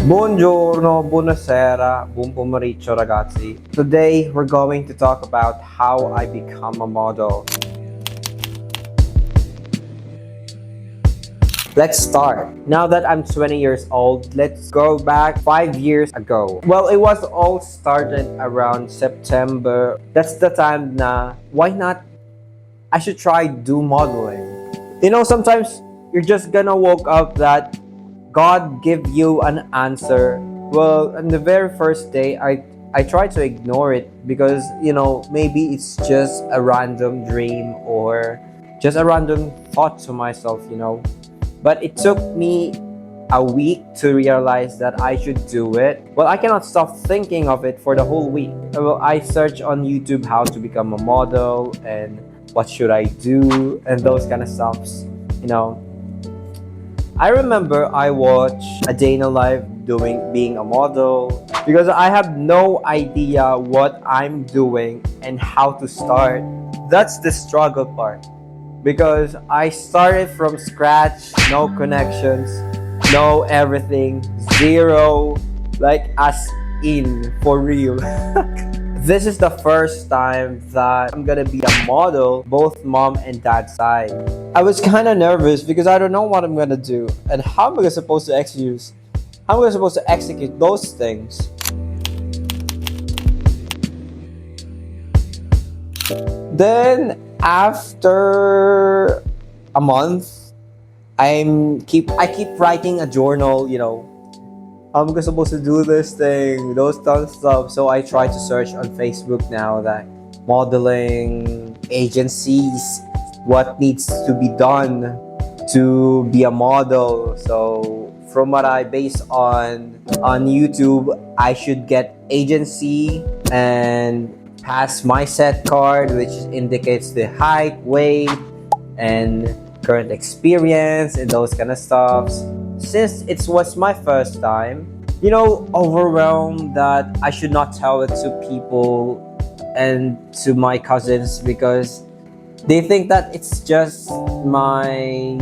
Buongiorno, buonasera, buon pomeriggio ragazzi. Today we're going to talk about how I become a model. Let's start. Now that I'm 20 years old, let's go back 5 years ago. Well, it was all started around September. That's the time na, why not? I should try do modeling. You know, sometimes you're just gonna woke up that God give you an answer. Well, on the very first day, I try to ignore it because, you know, maybe it's just a random dream or just a random thought to myself, you know. But it took me a week to realize that I should do it. Well, I cannot stop thinking of it for the whole week. Well, I search on YouTube how to become a model and what should I do and those kind of stuffs, you know. I remember I watched a day in a life being a model because I have no idea what I'm doing and how to start. That's the struggle part because I started from scratch, no connections, no everything, zero, like as in for real. This is the first time that I'm gonna be a model, both mom and dad side. I was kind of nervous because I don't know what I'm gonna do and how am I supposed to execute those things. Then after a month, I keep writing a journal, you know. How am I supposed to do this thing? Those kind of stuff. So I try to search on Facebook now that modeling agencies, what needs to be done to be a model. So from what I base on YouTube, I should get agency and pass my set card, which indicates the height, weight, and current experience and those kind of stuffs. Since it was my first time, you know, overwhelmed that I should not tell it to people and to my cousins because they think that it's just my,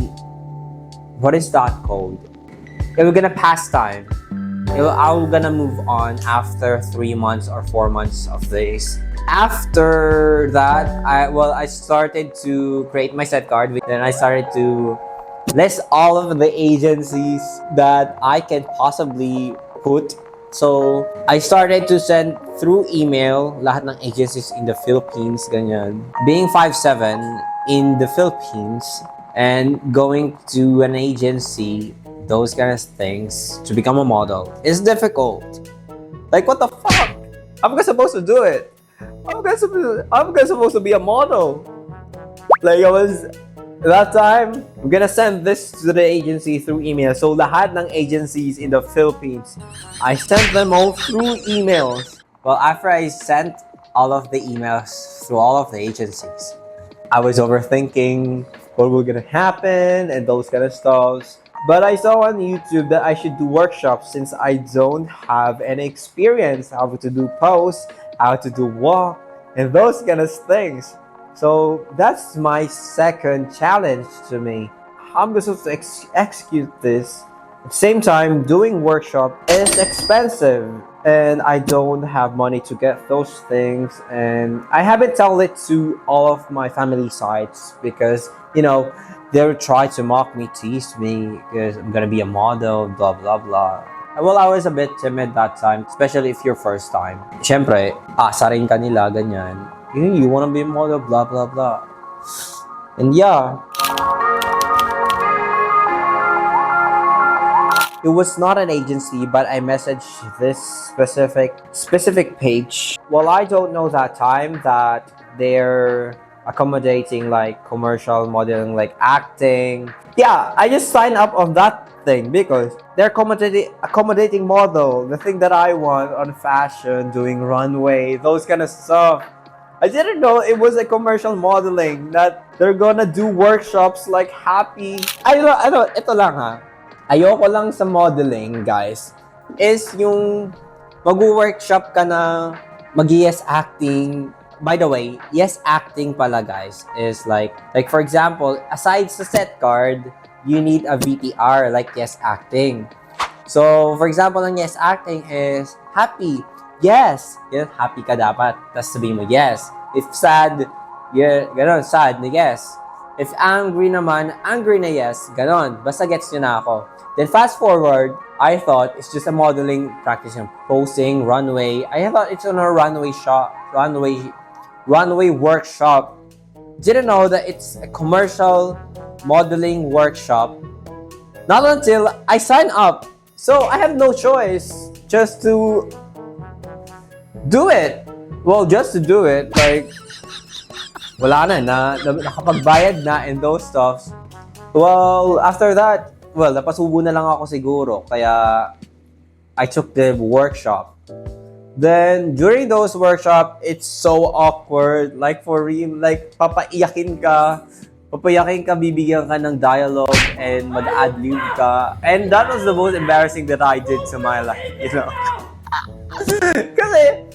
what is that called? We're gonna pass time. I'm gonna move on after 3 months or 4 months of this. After that, I started to create my set card. Then I started to list all of the agencies that I can possibly put. So, I started to send through email lahat ng agencies in the Philippines, ganyan. Being 5'7" in the Philippines and going to an agency, those kind of things, to become a model is difficult. Like, what the fuck? How am I supposed to do it? How am I supposed to be a model? Like, that time, I'm gonna send this to the agency through email. So, lahat ng agencies in the Philippines, I sent them all through emails. Well, after I sent all of the emails through all of the agencies, I was overthinking what was gonna happen and those kind of stuff. But I saw on YouTube that I should do workshops since I don't have any experience how to do posts, how to do walk, and those kind of things. So that's my second challenge to me. How am I supposed to execute this? At the same time, doing workshop is expensive and I don't have money to get those things. And I haven't told it to all of my family sides because, you know, they'll try to mock me, tease me because I'm gonna be a model, blah, blah, blah. Well, I was a bit timid that time, especially if you're first time. Siyempre, asa rin kanila, ganyan. You wanna be a model, blah, blah, blah. And yeah. It was not an agency, but I messaged this specific page. Well, I don't know that time that they're accommodating like commercial modeling, like acting. Yeah, I just signed up on that thing because they're accommodating model, the thing that I want on fashion, doing runway, those kind of stuff. I didn't know it was a commercial modeling that they're gonna do workshops like happy. Ito lang ha. Ayoko lang sa modeling, guys, is yung mag-workshop ka na mag-yes acting. By the way, yes acting pala, guys, is like for example, aside sa set card, you need a VTR like yes acting. So, for example, ang yes acting is happy. Yes. Yes, happy ka dapat. Tapos sabihin mo, yes. If sad, yeah, ganon, sad na yes. If angry naman, angry na yes. Ganon. Basta gets nyo na ako. Then fast forward, I thought it's just a modeling practice, posing, runway. I thought it's on a runway workshop. Didn't know that it's a commercial modeling workshop. Not until I sign up. So I have no choice just to do it. Well, just to do it, like, wala na nakapagbayad na and those stuffs. Well, after that, napasubo na lang ako siguro. Kaya, I took the workshop. Then, during those workshop, it's so awkward. Like, for real, like, papaiyakin ka, bibigyan ka ng dialogue, and mag-ad-lib ka. And that was the most embarrassing that I did to my life, you know? Kasi,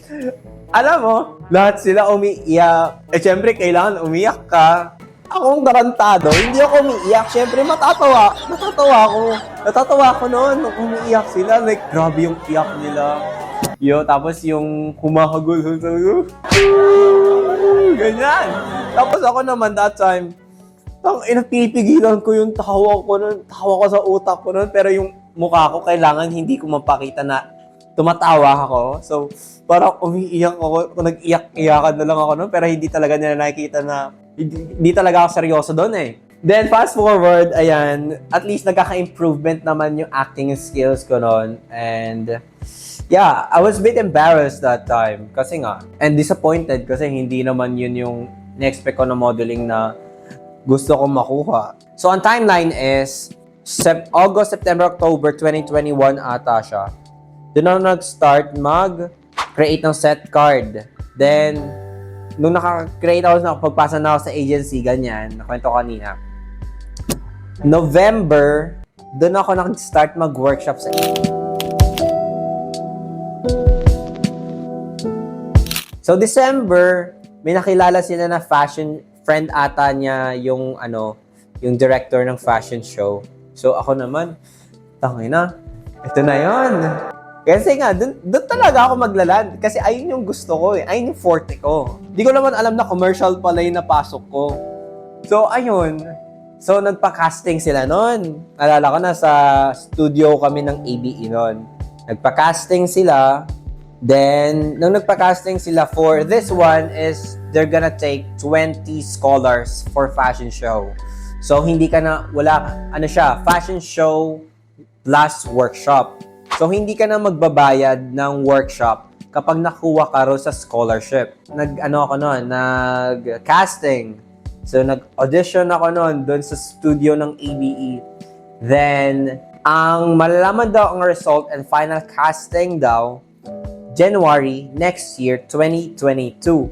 alam mo, lahat sila umiiyak. Siyempre, kailangan umiyak ka. Akong tarantado, hindi ako umiiyak. Siyempre, matatawa ako noon nung umiiyak sila. Like, grabe yung iyak nila. Tapos yung humahagol. Ganyan. Tapos ako naman that time, pinipigilan ko yung tawa ko sa utak ko noon. Pero yung mukha ko, kailangan hindi ko mapakita na tumatawa ako. So, parang umiiyak ako. Nag-iyak-iyakan na lang ako noon. Pero hindi talaga nila nakikita na hindi talaga ako seryoso doon eh. Then, fast forward, ayan, at least nagkaka-improvement naman yung acting skills ko noon. And, yeah, I was a bit embarrassed that time. Kasi nga, and disappointed kasi hindi naman yun yung na-expect ko na modeling na gusto kong makuha. So, ang timeline is August, September, October 2021 ata siya. Doon ako nag-start mag-create ng set card. Then, nung naka-create ako, pagpasa na ako sa agency, ganyan, nakwento kanina. November, doon ako nag-start mag-workshop sa So, December, may nakilala sila na fashion friend ata niya yung director ng fashion show. So, ako naman, tangina, ito na yon. Kasi nga, dun talaga ako maglaland. Kasi ayun yung gusto ko eh. Ayun yung forte ko. Di ko naman alam na commercial pala yung napasok ko. So, ayun. So, nagpa-casting sila nun. Alala ko na sa studio kami ng ABE nun. Nagpa-casting sila. Then, nung nagpa-casting sila for this one is they're gonna take 20 scholars for fashion show. So, fashion show plus workshop. So, hindi ka na magbabayad ng workshop kapag nakuha ka ro sa scholarship. Nag-casting. So, nag-audition ako noon doon sa studio ng ABE. Then, ang malalaman daw ang result and final casting daw, January next year, 2022.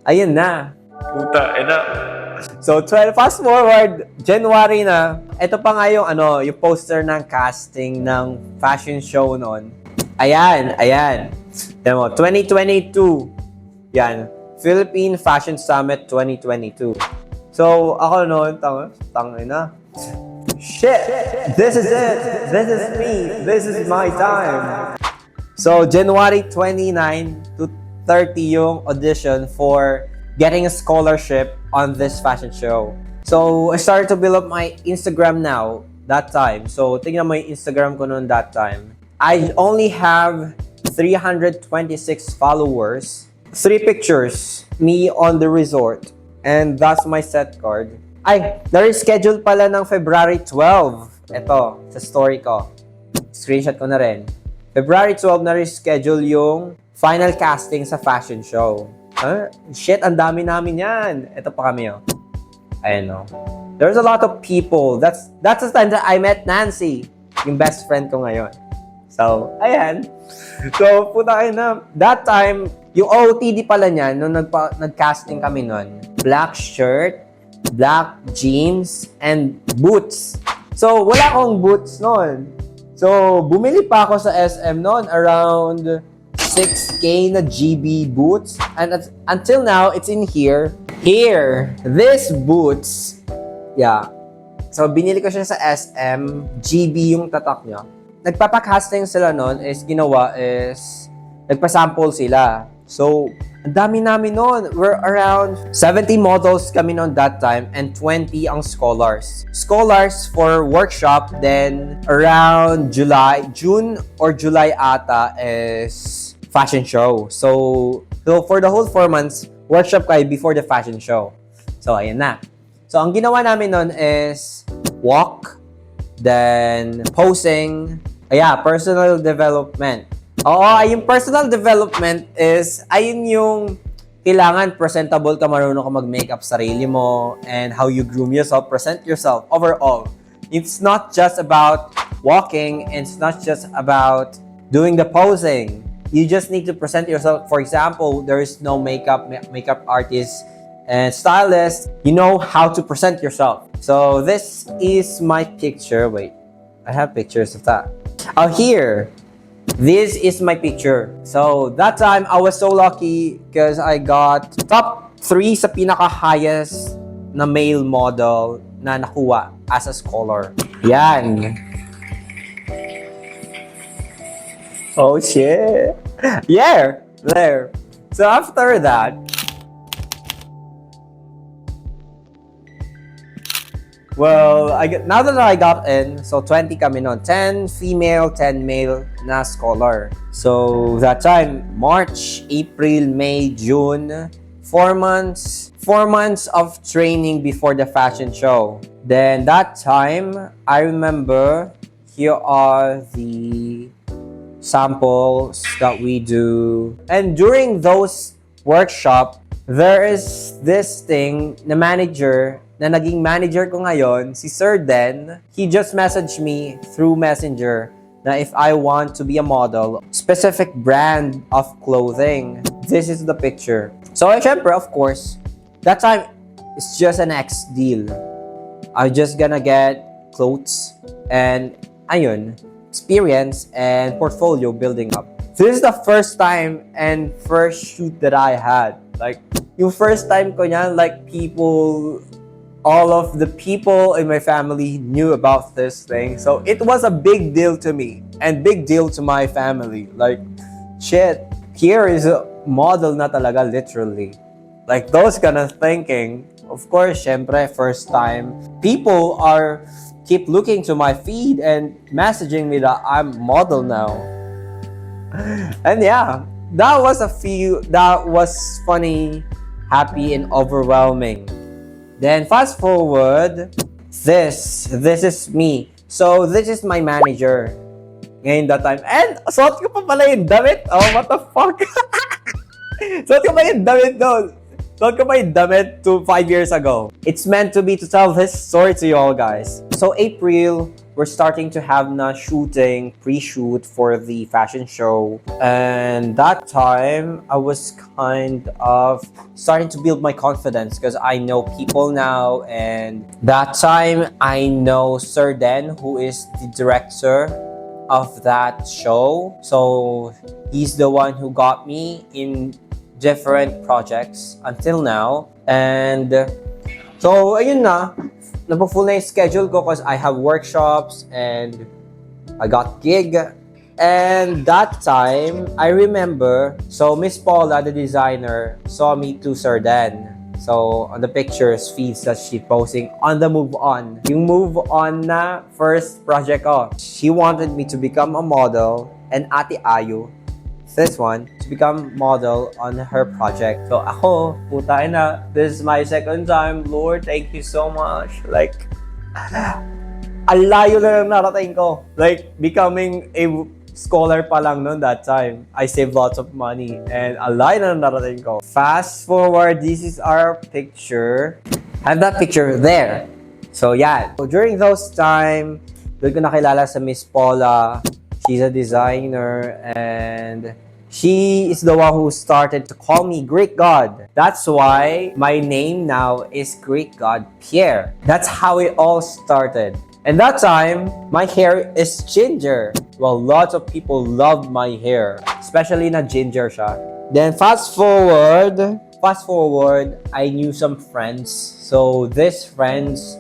Ayun na. Puta, ina. So, fast forward, January na. Ito pa nga yung poster ng casting ng fashion show noon. Ayan. Yan mo, 2022. Yan, Philippine Fashion Summit 2022. So, ako noon, tangina. Shit! This is it! This is me! This is my time! So, January 29 to 30 yung audition for getting a scholarship on this fashion show. So, I started to build up my Instagram now, that time. So, tingnan mo yung Instagram ko noon that time. I only have 326 followers. 3 pictures, me on the resort. And that's my set card. Na-reschedule pala ng February 12. Ito, sa story ko. Screenshot ko na rin. February 12 na-reschedule yung final casting sa fashion show. Shit, ang dami namin yan. Ito pa kami, oh. Ayan, oh. There's a lot of people. That's the time that I met Nancy, yung best friend ko ngayon. So, ayan. So, puta kayo na. That time, yung OOTD pala niyan, nung nag-casting kami nun, black shirt, black jeans, and boots. So, wala akong boots nun. So, bumili pa ako sa SM noon around 6K na GB boots. And until now, it's in here. Here, this boots. Yeah. So, binili ko siya sa SM. GB yung tatak niya. nagpapacasting sila nun is ginawa is nagpasample sila. So, ang dami namin nun. We're around 70 models kami nun that time and 20 ang scholars. Scholars for workshop, then around June or July ata is fashion show. So for the whole 4 months, workshop kayo before the fashion show. So, ayan na. So, ang ginawa namin nun is walk, then posing, personal development. Oo, yung personal development is, ayun yung kailangan presentable ka, marunong ka mag-makeup sarili mo, and how you groom yourself, present yourself overall. It's not just about walking, it's not just about doing the posing. You just need to present yourself. For example, there is no makeup artist and stylist. You know how to present yourself. So this is my picture. Wait, I have pictures of that. Oh, here. This is my picture. So that time I was so lucky because I got top 3 sa pinaka-highest na male model na nakuha as a scholar. Yan. Oh shit. Yeah, there. So after that, now that I got in, so 20 kami nun. 10 female, 10 male na scholar. So that time, March, April, May, June, 4 months. 4 months of training before the fashion show. Then that time, I remember, here are the samples that we do. And during those workshop, there is this thing na manager, na naging manager ko ngayon, si Sir Den. He just messaged me through Messenger na if I want to be a model, specific brand of clothing. This is the picture. So, syempre, of course, that time, it's just an X deal. I'm just gonna get clothes and, ayun, experience and portfolio building up. This is the first time and first shoot that I had. Like, yung first time ko niyan, like, all of the people in my family knew about this thing. So it was a big deal to me and big deal to my family. Like, shit, here is a model na talaga, literally. Like, those kind of thinking. Of course, syempre, first time. People keep looking to my feed and messaging me that I'm model now. And yeah, that was funny, happy, and overwhelming. Then fast forward, this is me. So this is my manager ngayon that time. And suot ko pa pala yung damit. Oh, what the fuck? Suot ko pa yung damit doon. Suot ko pa yung damit 5 years ago. It's meant to be to tell this story to you all guys. So April, we're starting to have na shooting, pre-shoot for the fashion show. And that time, I was kind of starting to build my confidence because I know people now. And that time, I know Sir Den, who is the director of that show. So he's the one who got me in different projects until now. And so, ayun na. Napo-full na yung schedule ko because I have workshops and I got gig. And that time, I remember, so Miss Paula, the designer, saw me to Sir Dan. So, on the pictures, feeds that she posting on the Move On. Yung Move On na first project ko. She wanted me to become a model and Ate Ayu, this one, to become model on her project. So ako, puta na, this is my second time. Lord, thank you so much. Like, ang layo na lang narating ko. Like, becoming a scholar pa lang noon that time. I saved lots of money and ang layo na lang narating ko. Fast forward, this is our picture. I have that picture there. So, yeah. So, during those time, doon ko nakilala sa Miss Paula. She's a designer and she is the one who started to call me Greek God. That's why my name now is Greek God Pierre. That's how it all started. And that time, my hair is ginger. Well, lots of people loved my hair, especially na ginger siya. Then fast forward, I knew some friends. So these friends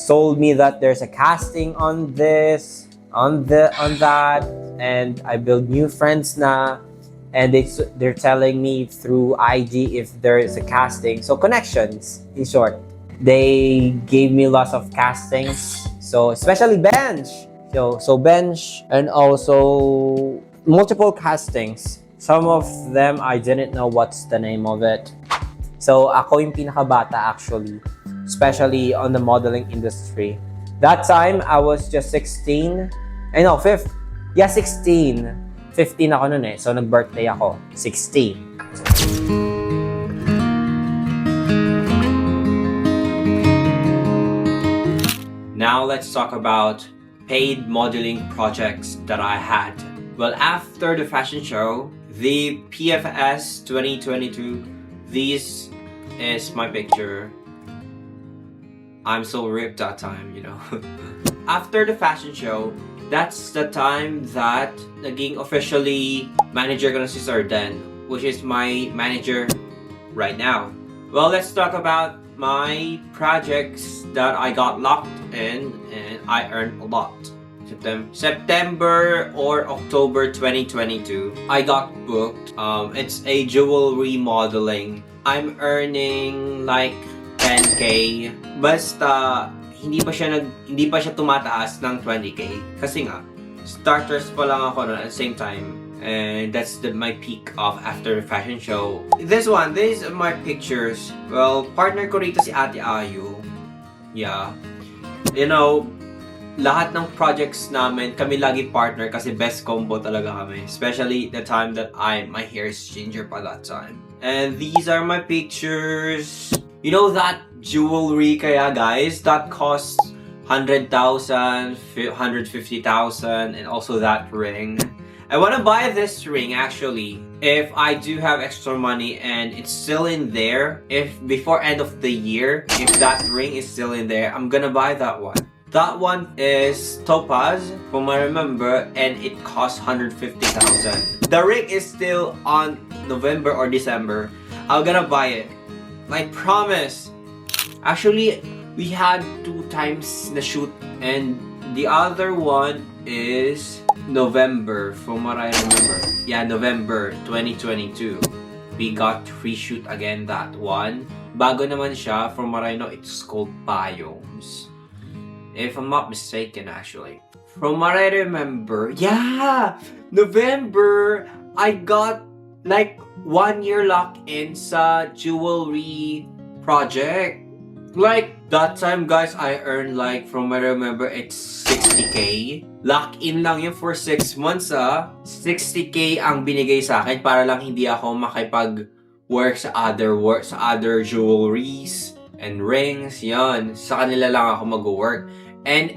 told me that there's a casting on this on that, and I build new friends na, and they're telling me through IG if there is a casting. So connections, in short. They gave me lots of castings. So especially Bench. So Bench, and also multiple castings. Some of them I didn't know what's the name of it. So ako yung pinakabata actually, especially on the modeling industry. That time I was just 16. I know, 16. 15 ako nun eh. So nag-birthday ako, 16. Now let's talk about paid modeling projects that I had. Well, after the fashion show, the PFS 2022, this is my picture. I'm so ripped that time, you know. After the fashion show, that's the time that naging officially manager ko na si Sir Dan, which is my manager right now. Well, let's talk about my projects that I got locked in and I earned a lot. September or October 2022, I got booked. It's a jewelry modeling. I'm earning like 10k. Basta hindi pa siya tumataas ng 20k kasi nga starters pa lang ako at the same time, and that's my peak of after the fashion show. These are my pictures. Well, partner ko rito si Ate Ayu. Yeah, you know, lahat ng projects namin kami lagi partner kasi best combo talaga kami, especially the time that my hair is ginger pa that time. And these are my pictures. You know that jewelry kaya guys, that costs 100,000, 150,000, and also that ring. I want to buy this ring actually if I do have extra money and it's still in there. If before end of the year, if that ring is still in there, I'm gonna buy that one. That one is topaz from what I remember, and it costs 150,000. The ring is still on November or December. I'm gonna buy it. I promise. Actually, we had 2 times the shoot, and the other one is November from what I remember. Yeah, November 2022. We got reshoot again that one. Bago naman siya, from what I know, it's called Biomes. If I'm not mistaken, actually. From what I remember, yeah, November, I got like 1 year lock-in sa jewelry project. Like, that time, guys, I earned like, from what I remember, it's 60k. Lock-in lang yun for 6 months, 60k ang binigay sa akin para lang hindi ako makipag-work sa other jewelries and rings, yon. Sa kanila lang ako mag-work. And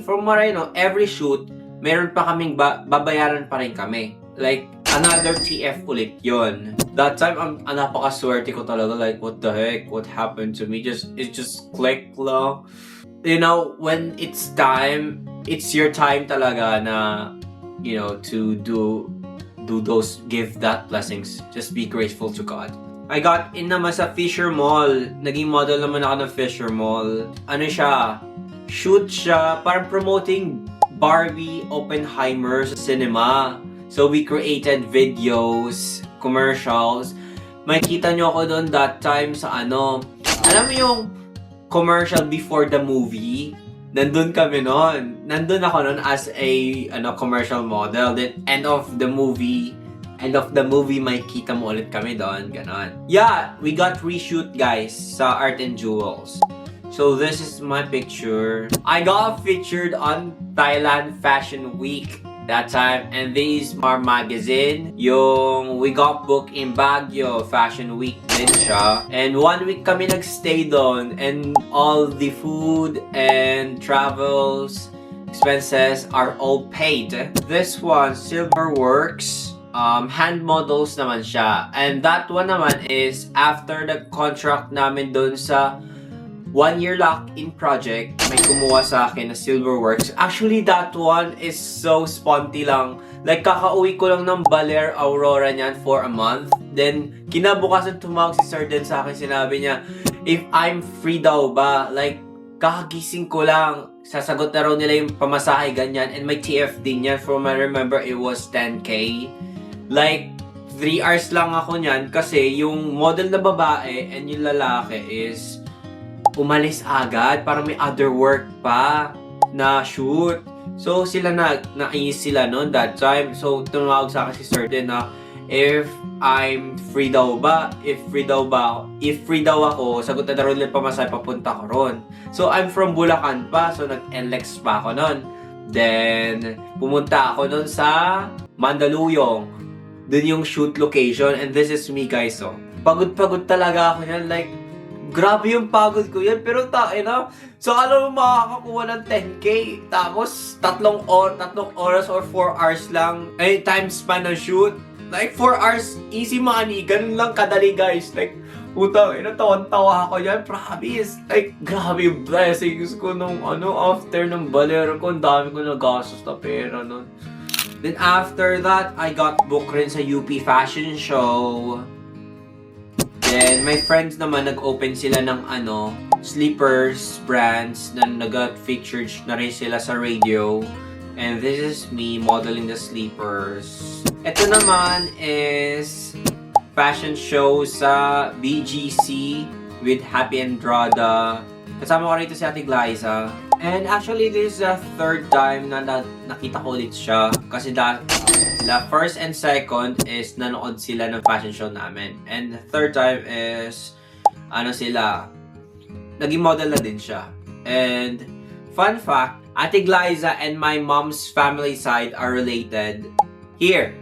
from what I know, every shoot, meron pa kaming babayaran pa rin kami. Like, another TF ulit yon. That time, napakaswerte ko talaga. Like, what the heck? What happened to me? It just clicked lang. You know, when it's time, it's your time talaga na, you know, to do those, give that blessings. Just be grateful to God. I got in naman sa Fisher Mall. Naging model naman ako ng Fisher Mall. Ano siya? Shoot siya. Parang promoting Barbie Oppenheimer sa cinema. So we created videos, commercials. Makikita nyo ako doon that time sa ano. Alam mo yung commercial before the movie? Nandun kami noon. Nandun ako noon as a commercial model. Then end of the movie, makikita mo ulit kami doon. Ganon. Yeah, we got reshoot guys sa Art and Jewels. So this is my picture. I got featured on Thailand Fashion Week that time, and these are magazine. Yung we got booked in Baguio Fashion Week din siya. And 1 week kami nagstay doon, and all the food and travels expenses are all paid. This one, Silverworks, hand models naman siya. And that one naman is after the contract namin doon sa 1 year lock-in project, may kumuha sa akin na Silverworks. Actually, that one is so sponty lang. Like, kakauwi ko lang ng Baler Aurora niyan for a month. Then, kinabukasan tumawag si Sir Den sa akin, sinabi niya, if I'm free daw ba, like, Kakagising ko lang, sasagot na raw nila yung pamasahe, ganyan. And may TF din yan. From I remember, it was 10K. Like, 3 hours lang ako niyan kasi yung model na babae and yung lalaki is umalis agad. Parang may other work pa na shoot. So, sila nainis sila noon that time. So, tumawag sa akin si Sir din na if I'm free daw ba? If free daw ako, sagot na daw nila pamasahe papunta ko ron. So, I'm from Bulacan pa. So, nag-NLEX pa ako noon. Then, pumunta ako noon sa Mandaluyong. Dun yung shoot location. And this is me, guys. So, pagod-pagod talaga ako yan. Like, grabe yung pagod ko yan. Pero na. So, alam mo, makakakuha ng 10K. Tapos, 3 oras or 4 hours lang. Ay, time span ng shoot. Like, 4 hours, easy money. Ganun lang kadali, guys. Like, utang, tawan-tawa ako yan. Promise. Like, grabe yung blessings ko nung, after ng balero ko. Ang dami ko nagastos na pera nun. Then, after that, I got booked rin sa UP Fashion Show. Then, my friends naman, nag-open sila ng, sleepers brands na nag-featured na rin sila sa radio. And this is me modeling the sleepers. Ito naman is fashion show sa BGC with Happy Andrada. Kasama ko rito si Ate Glyza. And actually, this is the 3rd time na nakita ko ulit siya. Kasi the first and second is nanood sila ng fashion show namin. And the 3rd time is, naging model na din siya. And, fun fact, Ate Glyza and my mom's family side are related. Here.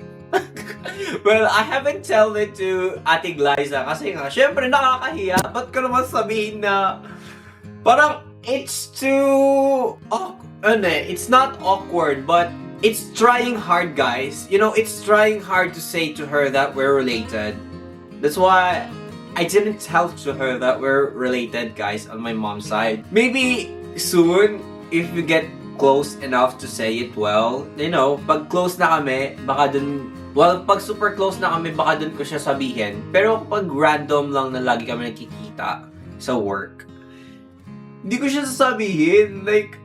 Well, I haven't told it to Ate Glyza kasi nga, syempre nakakahiya. Ba't ka naman sabihin na parang it's too it's not awkward, but it's trying hard, guys. It's trying hard to say to her that we're related. That's why I didn't tell to her that we're related, guys, on my mom's side. Maybe soon, if we get close enough to say it well, pag close na kami, pag super close na kami, baka dun ko siya sabihin. Pero pag random lang na lagi kami nakikita sa work, hindi ko siya sasabihin. Like,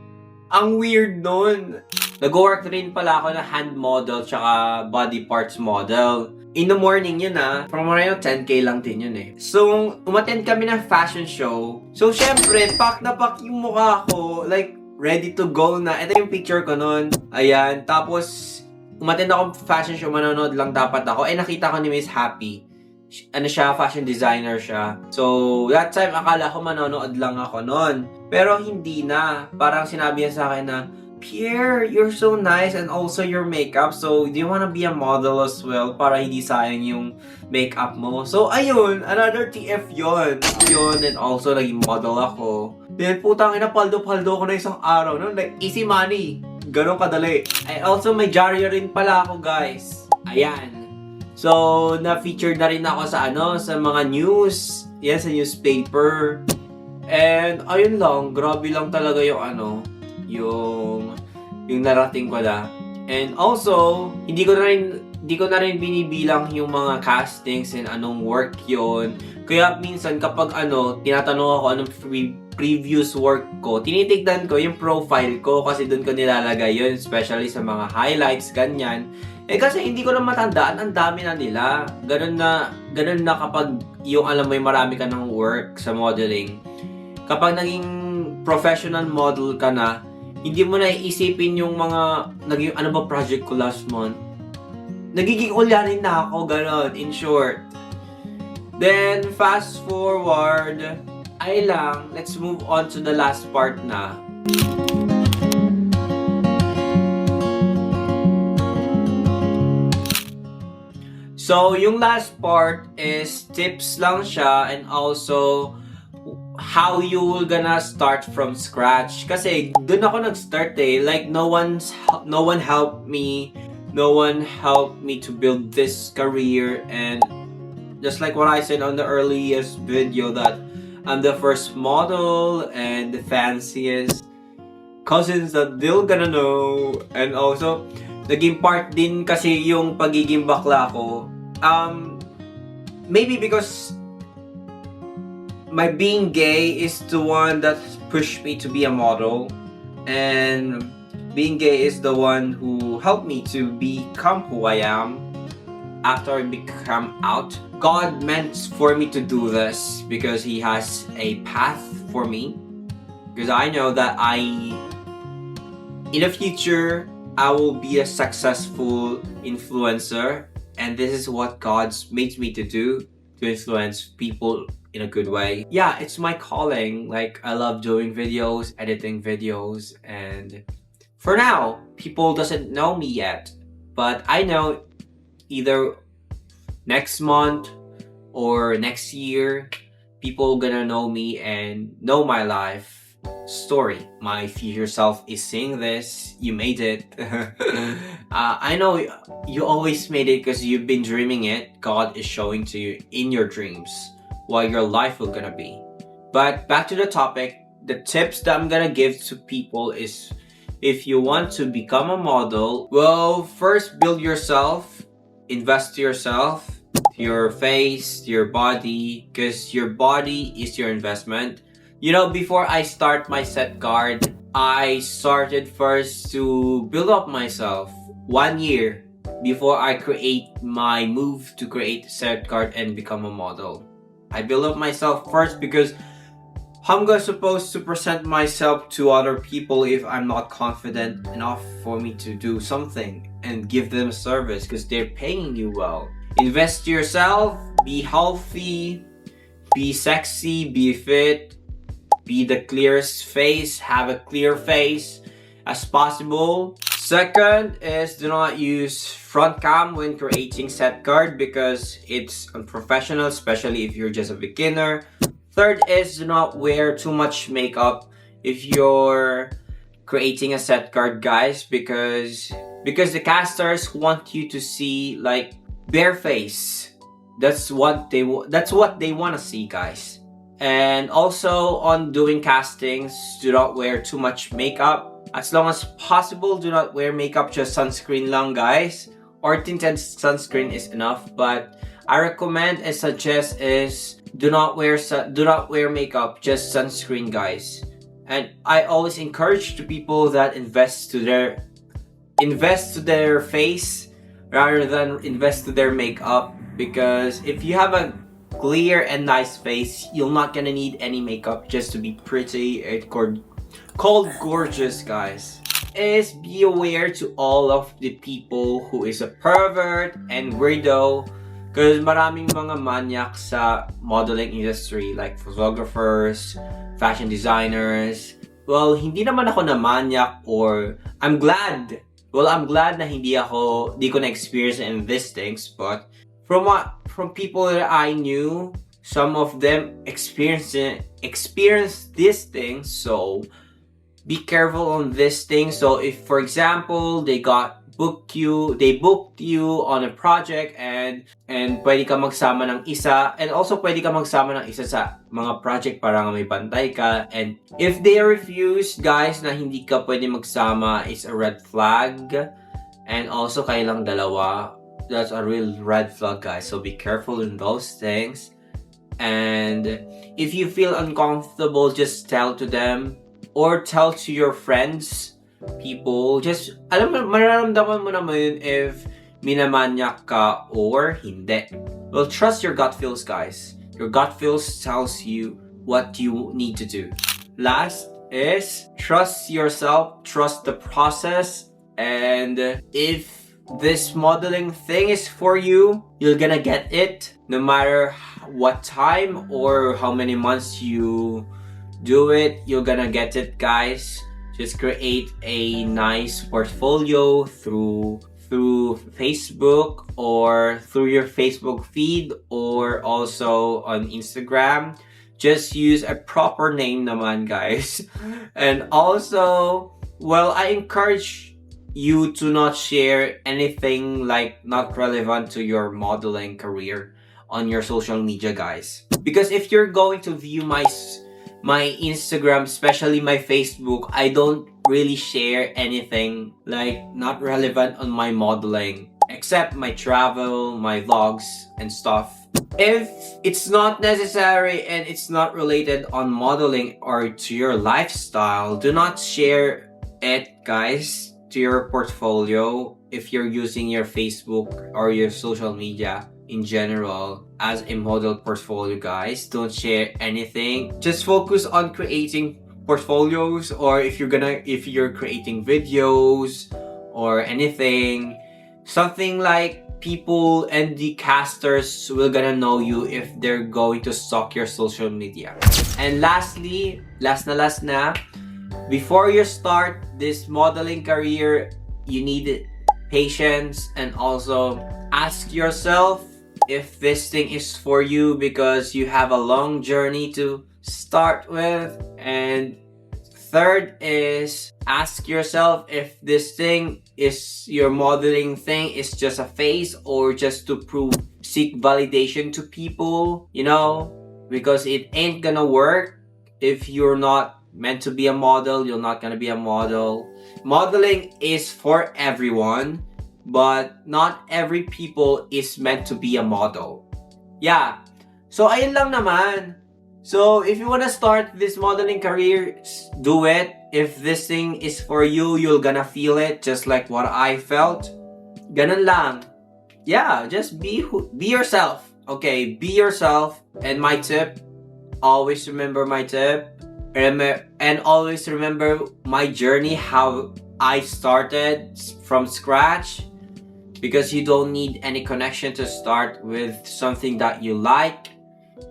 ang weird nun. Nag-work rin pala ako na hand model tsaka body parts model. In the morning yun from around 10K lang din yun So, umattend kami ng fashion show. So, syempre, pak na pak yung mukha ko. Like, ready to go na. Ito yung picture ko nun. Ayan. Tapos, umattend ako fashion show. Manonood lang dapat ako. Nakita ko ni Miss Happy. Fashion designer siya. So, that time, akala ko manonood lang ako nun. Pero hindi na. Parang sinabi niya sa akin na, Pierre, you're so nice and also your makeup. So, do you wanna be a model as well? Para hindi sayang yung makeup mo. So, ayun. Another TF yun. And also, naging model ako. Then, putang ina, paldo-paldo ko na isang araw. Like, easy money. Ganon kadali. Also, may diarrhea rin pala ako, guys. Ayan. So, na-featured na rin ako sa mga news. Yan, sa newspaper. And, ayun lang. Grabe lang talaga yung yung narating ko na. And also, hindi ko na rin binibilang yung mga castings and anong work yon. Kaya minsan kapag tinatanong ako anong previous work ko, tinitignan ko yung profile ko kasi doon ko nilalagay yun, especially sa mga highlights, ganyan. Kasi hindi ko na matandaan, ang dami na nila. Ganun na kapag yung alam mo yung marami ka ng work sa modeling. Kapag naging professional model ka na, hindi mo na iisipin yung mga naging project ko last month. Nagiging ulyanin na ako, ganon, in short. Then, fast forward, let's move on to the last part na. So, yung last part is tips lang siya and also how you will gonna start from scratch. Kasi dun ako nag-start like no one helped me. No one helped me to build this career, and just like what I said on the earliest video that I'm the first model and the fanciest cousins that they're gonna know. And also, naging part din kasi yung pagiging bakla ko. Maybe because my being gay is the one that pushed me to be a model, and being gay is the one who helped me to become who I am after I become out. God meant for me to do this because He has a path for me. Because I know that in the future, I will be a successful influencer, and this is what God's made me to do, to influence people in a good way. Yeah, it's my calling. Like, I love doing videos, editing videos, and for now, people doesn't know me yet, but I know either next month or next year, people gonna know me and know my life story. My future self is seeing this. You made it. I know you always made it because you've been dreaming it. God is showing to you in your dreams what your life will gonna be. But back to the topic, the tips that I'm gonna give to people is, if you want to become a model, well, first build yourself, invest to yourself, to your face, to your body, because your body is your investment. You know, before I start my set card, I started first to build up myself 1 year before I create my move to create set card and become a model. I build up myself first because how am I supposed to present myself to other people if I'm not confident enough for me to do something and give them service because they're paying you well. Invest to yourself, be healthy, be sexy, be fit, be the clearest face, have a clear face as possible. Second is, do not use front cam when creating set card because it's unprofessional, especially if you're just a beginner. Third is, do not wear too much makeup if you're creating a set card, guys, because the casters want you to see like bare face. That's what they want to see, guys. And also on doing castings, do not wear too much makeup. As long as possible, do not wear makeup, just sunscreen lang, guys. Or tinted sunscreen is enough, but I recommend and suggest is do not wear makeup, just sunscreen, guys. And I always encourage the people that invest to their face rather than invest to their makeup, because if you have a clear and nice face, you're not gonna need any makeup just to be pretty and called gorgeous, guys. Is be aware to all of the people who is a pervert and weirdo, because maraming mga manyak sa modeling industry like photographers, fashion designers. Well, hindi naman ako na manyak, or I'm glad na hindi ko na-experience in these things, but from people that I knew, some of them experienced these things, so be careful on this thing. So if, for example, they booked you on a project and pwede ka magsama ng isa, and also pwede ka magsama ng isa sa mga project para may bantay ka, and if they refuse, guys, na hindi ka pwede magsama, it's a red flag. And also kailang dalawa, that's a real red flag, guys. So be careful in those things. And if you feel uncomfortable, just tell to them or tell to your friends, people. Just, mararamdaman mo naman yun if minamanyak ka or hindi. Well, trust your gut feels, guys. Your gut feels tells you what you need to do. Last is trust yourself, trust the process, and if this modeling thing is for you, you're gonna get it no matter what time or how many months you do it, you're gonna get it, guys. Just create a nice portfolio through Facebook or through your Facebook feed or also on Instagram. Just use a proper name naman, guys. And also, well, I encourage you to not share anything like not relevant to your modeling career on your social media, guys. Because if you're going to view my Instagram, especially my Facebook, I don't really share anything like not relevant on my modeling except my travel, my vlogs, and stuff. If it's not necessary and it's not related on modeling or to your lifestyle, do not share it, guys, to your portfolio if you're using your Facebook or your social media in general as a model portfolio. Guys, don't share anything. Just focus on creating portfolios, or if you're creating videos or anything, something like people and the casters will gonna know you if they're going to stalk your social media. And lastly, last na, before you start this modeling career, you need patience, and also ask yourself if this thing is for you, because you have a long journey to start with. And third is ask yourself if this thing is your modeling thing is just a phase or just to seek validation to people, because it ain't gonna work. If you're not meant to be a model, you're not gonna be a model. Modeling is for everyone, but not every people is meant to be a model. Yeah. So ayun lang naman. So if you wanna start this modeling career, do it. If this thing is for you, you're gonna feel it just like what I felt. Ganun lang. Yeah, just be yourself. Okay, be yourself. And my tip, always remember my tip. And always remember my journey, how I started from scratch. Because you don't need any connection to start with something that you like.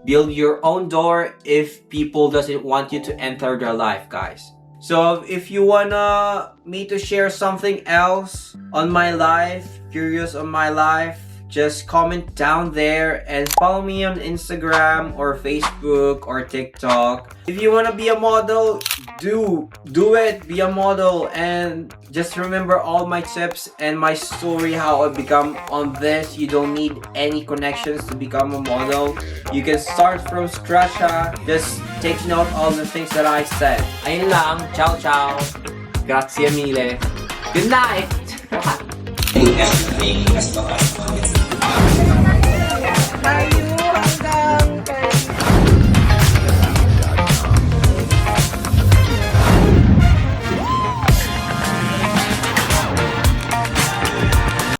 Build your own door if people doesn't want you to enter their life, guys. So if you wanna me to share something else on my life, curious on my life, just comment down there and follow me on Instagram or Facebook or TikTok. If you wanna be a model, do it, be a model. And just remember all my tips and my story, how I become on this. You don't need any connections to become a model. You can start from scratch, ha? Just take note all the things that I said. Ayun lang. Ciao, ciao. Grazie mille. Good night. Bye.